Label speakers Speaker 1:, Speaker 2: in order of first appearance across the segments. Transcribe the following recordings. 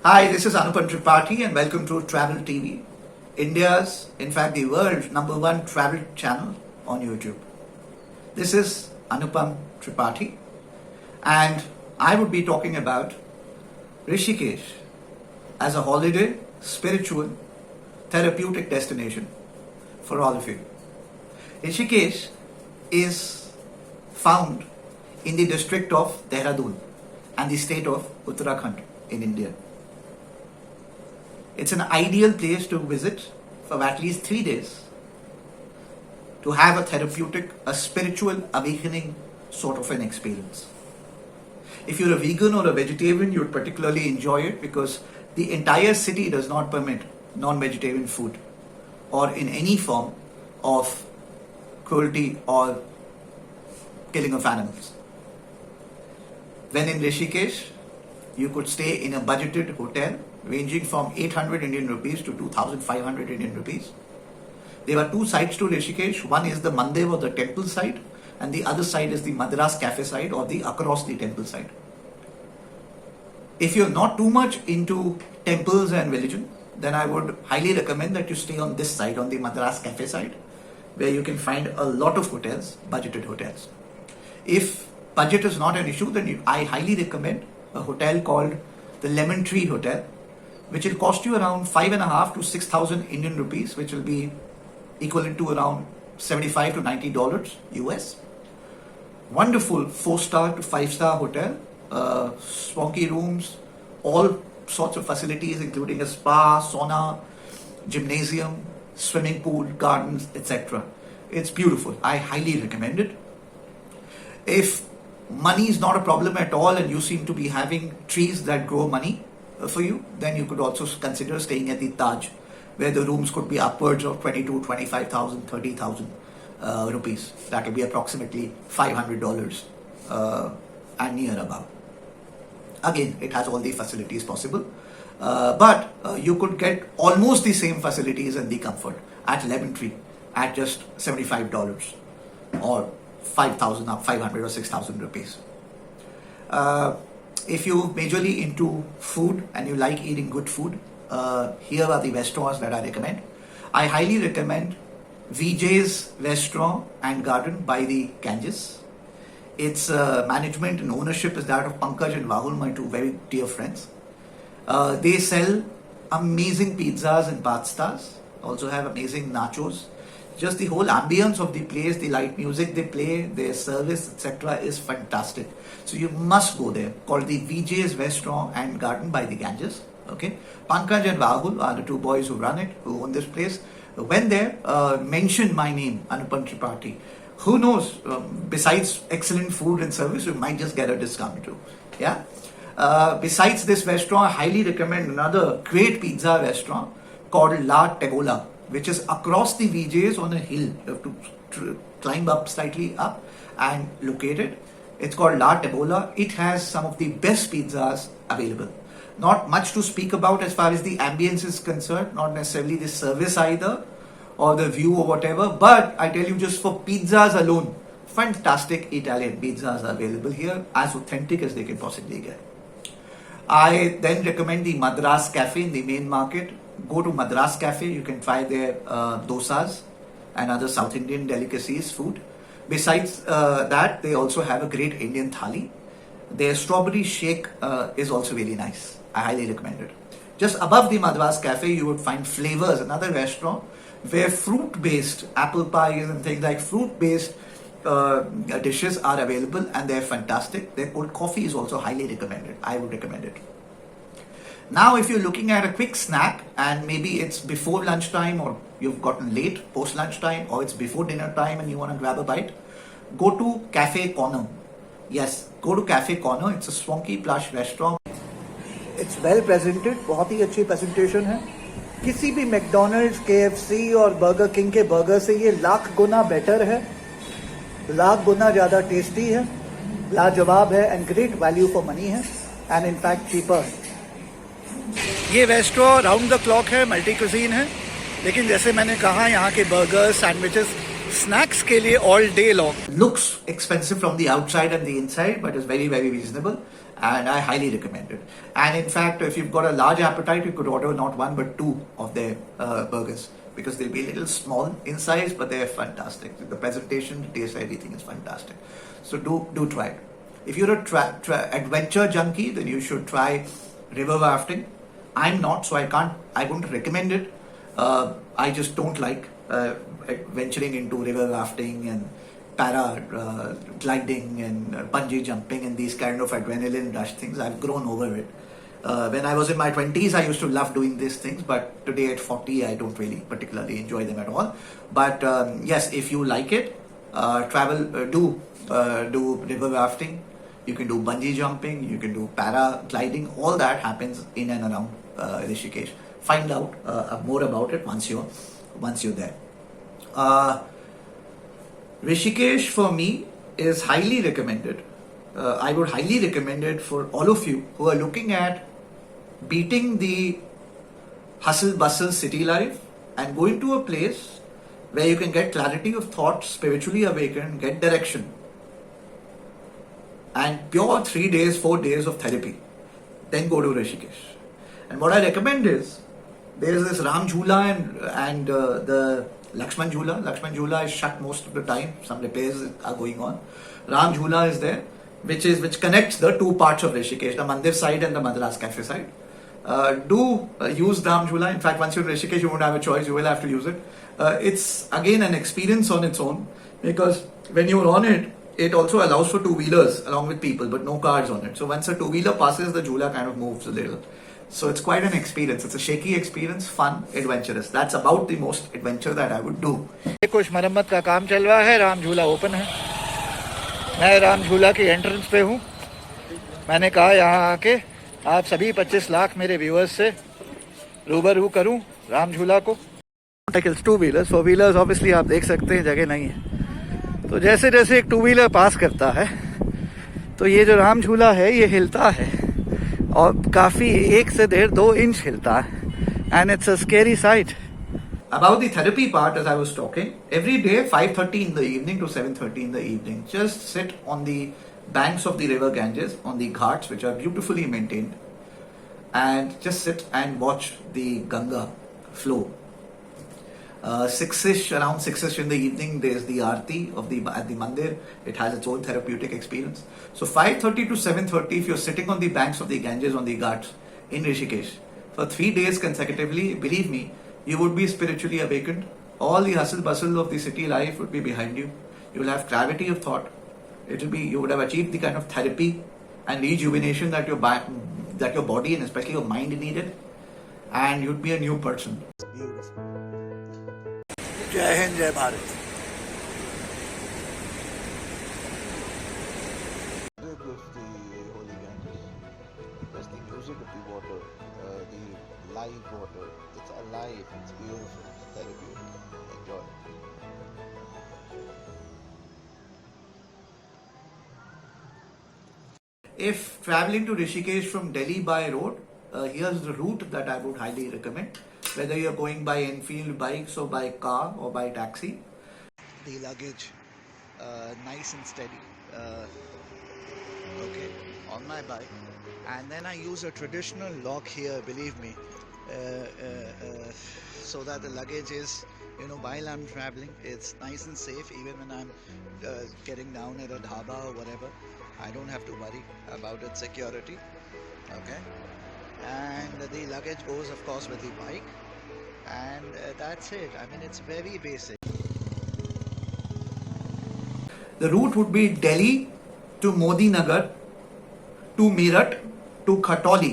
Speaker 1: Hi, this is Anupam Tripathi and welcome to Travel TV, India's, in fact the world's #1 travel channel on YouTube. This is Anupam Tripathi and I would be talking about Rishikesh as a holiday, spiritual, therapeutic destination for all of you. Rishikesh is found in the district of Dehradun and the state of Uttarakhand in India. It's an ideal place to visit for at least 3 days to have a therapeutic, a spiritual awakening sort of an experience. If you're a vegan or a vegetarian, you'd particularly enjoy it because the entire city does not permit non-vegetarian food or in any form of cruelty or killing of animals. When in Rishikesh, you could stay in a budgeted hotel ranging from 800 Indian rupees to 2,500 Indian rupees. There are two sides to Rishikesh. One is the Mandir or the temple side, and the other side is the Madras Cafe side or the across the temple side. If you're not too much into temples and religion, then I would highly recommend that you stay on this side, on the Madras Cafe side, where you can find a lot of hotels, budgeted hotels. If budget is not an issue, then I highly recommend a hotel called the Lemon Tree Hotel, which will cost you around 5,500 to 6,000 Indian rupees, which will be equivalent to around $75 to $90 US. Wonderful 4-star to 5-star hotel, swanky rooms, all sorts of facilities including a spa, sauna, gymnasium, swimming pool, gardens, etc. It's beautiful. I highly recommend it. If money is not a problem at all and you seem to be having trees that grow money for you, then you could also consider staying at the Taj, where the rooms could be upwards of 22, 25,000, 30,000 rupees. That will be approximately $500 and near about. Again, it has all the facilities possible, but you could get almost the same facilities and the comfort at Lemon Tree at just $75 or 5,500 or 6,000 rupees. If you're majorly into food and you like eating good food, here are the restaurants that I recommend. I highly recommend VJ's Restaurant and Garden by the Ganges. Its management and ownership is that of Pankaj and Rahul, my two very dear friends. They sell amazing pizzas and pastas, also have amazing nachos. Just the whole ambience of the place, the light music they play, their service, etc. is fantastic. So you must go there, called the VJ's Restaurant and Garden by the Ganges. Okay, Pankaj and Rahul are the two boys who run it, who own this place. When there, mention my name, Anupam Tripathi. Who knows, besides excellent food and service, you might just get a discount too. Yeah. Besides this restaurant, I highly recommend another great pizza restaurant called La Tegola, which is across the VJs on a hill. You have to climb up slightly up and locate it. It's called La Tegola. It has some of the best pizzas available. Not much to speak about as far as the ambience is concerned, not necessarily the service either or the view or whatever, but I tell you, just for pizzas alone, fantastic Italian pizzas are available here, as authentic as they can possibly get. I then recommend the Madras Cafe in the main market. Go to Madras Cafe, you can try their dosas and other South Indian delicacies, food. Besides that, they also have a great Indian thali. Their strawberry shake is also really nice. I highly recommend it. Just above the Madras Cafe, you would find Flavors, another restaurant where fruit-based apple pies and things like fruit-based dishes are available, and they're fantastic. Their cold coffee is also highly recommended. I would recommend it. Now, if you're looking at a quick snack and maybe it's before lunchtime or you've gotten late post lunchtime or it's before dinner time and you want to grab a bite, go to Cafe Corner. Yes, go to Cafe Corner. It's a swanky plush restaurant. It's well presented. बहुत ही अच्छी presentation है. किसी भी McDonald's, KFC और burger king के burger से ये लाख गुना better है, लाख गुना ज़्यादा टेस्टी है, लाजवाब है and great value for money है एंड इनफैक्ट चीपर है. ये रेस्टोरेंट राउंड द क्लॉक है, मल्टी कुजीन है, लेकिन जैसे मैंने कहा यहाँ के बर्गर, सैंडविचेस, स्नैक्स
Speaker 2: के लिए all day long.
Speaker 1: Looks expensive from the outside and the inside, but is very, very reasonable. And I highly recommend it. And in fact, if you've got a large appetite, you could order not one but two of their burgers, because they'll be a little small in size, but they're fantastic. The presentation, the taste, everything is fantastic. So do try it. If you're a adventure junkie, then you should try river rafting. I'm not, so I wouldn't recommend it. I just don't like venturing into river rafting and para gliding and bungee jumping and these kind of adrenaline rush things. I've grown over it. When I was in my 20s, I used to love doing these things, but today at 40, I don't really particularly enjoy them at all. But yes, if you like it, do river rafting. You can do bungee jumping, you can do paragliding. All that happens in and around Rishikesh. Find out more about it once you're there. Rishikesh for me is highly recommended. I would highly recommend it for all of you who are looking at beating the hustle bustle city life and going to a place where you can get clarity of thought, spiritually awakened, get direction, and pure 3 days, 4 days of therapy. Then go to Rishikesh. And what I recommend is, there is this Ram Jhula and the Lakshman Jhula. Lakshman Jhula is shut most of the time. Some repairs are going on. Ram Jhula is there, which connects the two parts of Rishikesh, the Mandir side and the Madras Cafe side. Do use Ram Jhula. In fact, once you're in Rishikesh, you won't have a choice. You will have to use it. It's again an experience on its own, because when you're on it, it also allows for two-wheelers along with people, but no cars on it. So once a two-wheeler passes, the Jhula kind of moves a little. So it's quite an experience. It's a shaky experience, fun, adventurous. That's about the most adventure that I would do.
Speaker 2: कुछ मरम्मत का काम चल रहा है, राम झूला open है. मैं राम झूला के एंट्रेंस पे हूँ. मैंने कहा यहाँ आके आप सभी 25 लाख मेरे व्यूअर्स से रूबरू करूँ राम झूला को. Motorcycles, two wheelers, four wheelers obviously आप देख सकते हैं जगह नहीं है. तो जैसे जैसे एक टू व्हीलर पास करता है तो ये जो राम झूला है ये हिलता है, और काफ़ी 1 से 1.5-2 इंच हिलता है. And it's a scary site.
Speaker 1: About the therapy part, as I was talking, every day 5:30 in the evening to 7:30 in the evening, just sit on the banks of the river Ganges, on the ghats, which are beautifully maintained, and just sit and watch the Ganga flow. 6ish, around 6ish in the evening, there's the Aarti at the Mandir. It has its own therapeutic experience. So 5:30 to 7:30, if you're sitting on the banks of the Ganges on the Ghats in Rishikesh for 3 days consecutively, believe me, you would be spiritually awakened. All the hustle bustle of the city life would be behind you. You will have clarity of thought. You would have achieved the kind of therapy and rejuvenation that your body and especially your mind needed, and you'd be a new person. Beautiful.
Speaker 2: जय हिंद, जय Bharat.
Speaker 3: Of the holy Ganges. There's the music of the water, the live water. It's alive, it's beautiful, it's therapeutic. Enjoy.
Speaker 1: If traveling to Rishikesh from Delhi by road, here's the route that I would highly recommend. Whether you're going by Enfield bikes or by car or by taxi.
Speaker 2: The luggage, nice and steady. Okay, on my bike, and then I use a traditional lock here. Believe me, so that the luggage is, while I'm traveling, it's nice and safe. Even when I'm getting down at a dhaba or whatever, I don't have to worry about its security. Okay, and the luggage goes, of course, with the bike, and that's it. I mean, it's very basic.
Speaker 1: The route would be Delhi to Modi Nagar to Meerut to Khatoli.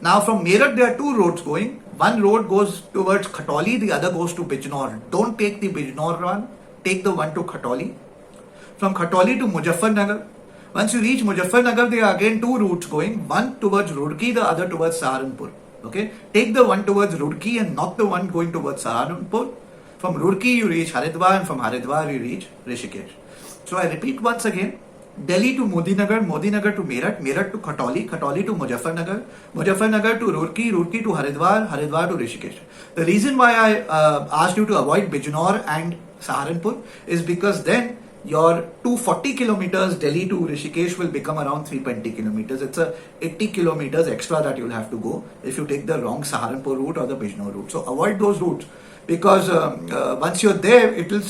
Speaker 1: Now from Meerut there are two roads going. One road goes towards Khatoli, the other goes to Bijnor. Don't take the Bijnor one, take the one to Khatoli. From Khatoli to Muzaffarnagar. Once you reach Muzaffarnagar, there are again two routes going, one towards Roorkee, the other towards Saharanpur. Okay, take the one towards Roorkee and not the one going towards Saharanpur. From Roorkee you reach Haridwar, and from Haridwar you reach Rishikesh. So I repeat once again: Delhi to Modi Nagar, Modi Nagar to Meerut, Meerut to Khatoli, Khatoli to Muzaffarnagar, Muzaffarnagar to Roorkee, Roorkee to Haridwar, Haridwar to Rishikesh. The reason why I asked you to avoid Bijnor and Saharanpur is because then your 240 kilometers Delhi to Rishikesh will become around 320 kilometers. It's a 80 kilometers extra that you'll have to go if you take the wrong Saharanpur route or the Bijnor route. So avoid those routes because once you're there, it will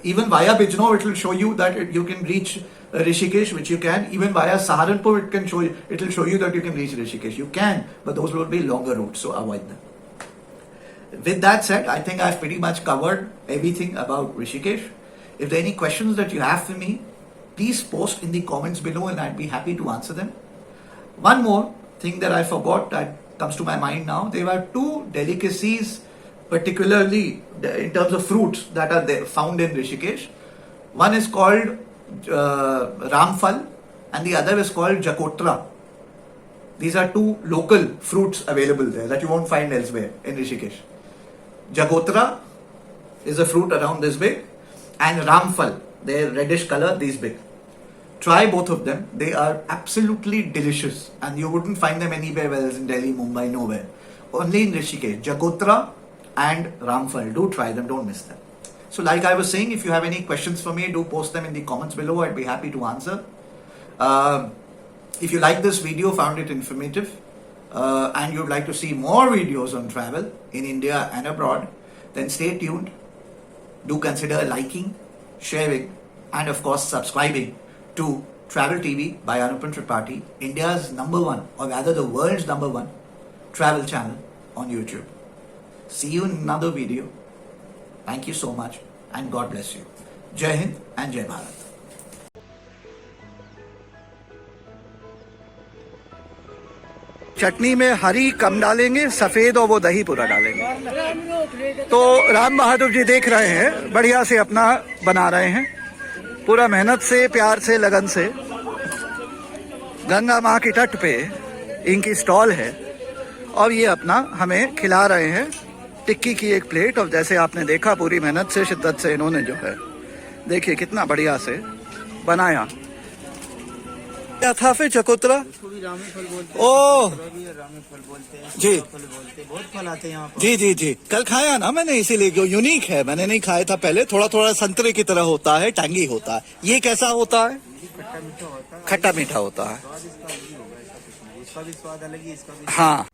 Speaker 1: even via Bijnor it will show you that you can reach Rishikesh, which you can. Even via Saharanpur, it will show you that you can reach Rishikesh. You can, but those will be longer routes, so avoid them. With that said, I think I've pretty much covered everything about Rishikesh. If there are any questions that you have for me, please post in the comments below and I'd be happy to answer them. One more thing that I forgot that comes to my mind now, there are two delicacies, particularly in terms of fruits, that are there, found in Rishikesh. One is called Ramphal and the other is called Jacotra. These are two local fruits available there that you won't find elsewhere in Rishikesh. Jagotra is a fruit around this big, and Ramphal, they're reddish color, these big. Try both of them. They are absolutely delicious and you wouldn't find them anywhere else in Delhi, Mumbai, nowhere. Only in Rishikesh. Jagotra and Ramphal. Do try them, don't miss them. So like I was saying, if you have any questions for me, do post them in the comments below. I'd be happy to answer. If you like this video, found it informative, and you'd like to see more videos on travel in India and abroad, then stay tuned. Do consider liking, sharing, and of course subscribing to Travel TV by Anupam Tripathi, India's #1, or rather the world's #1 travel channel on YouTube. See you in another video. Thank you so much and God bless you. Jai Hind and Jai Bharat.
Speaker 2: चटनी में हरी कम डालेंगे, सफेद और वो दही पूरा डालेंगे। तो राम बहादुर जी देख रहे हैं, बढ़िया से अपना बना रहे हैं, पूरा मेहनत से, प्यार से, लगन से। गंगा माँ के तट पे इनकी स्टॉल है और ये अपना हमें खिला रहे हैं टिक्की की एक प्लेट। और जैसे आपने देखा, पूरी मेहनत से, शिद्दत से इन्होंने जो है, देखिए कितना बढ़िया से बनाया। क्या था फिर चकोतरा? ओह जी,
Speaker 4: बहुत फल आते हैं यहाँ पर।
Speaker 2: जी जी जी, कल खाया ना मैंने, इसीलिए यूनिक है, मैंने नहीं खाया था पहले। थोड़ा थोड़ा संतरे की तरह होता है, टैंगी होता है। ये कैसा होता है?
Speaker 4: खट्टा मीठा होता है।
Speaker 2: खट्टा मीठा होता है।
Speaker 4: स्वाद इसका अलग ही होगा, इसका भी स्वाद अलग ही, इसका भी।
Speaker 2: हाँ।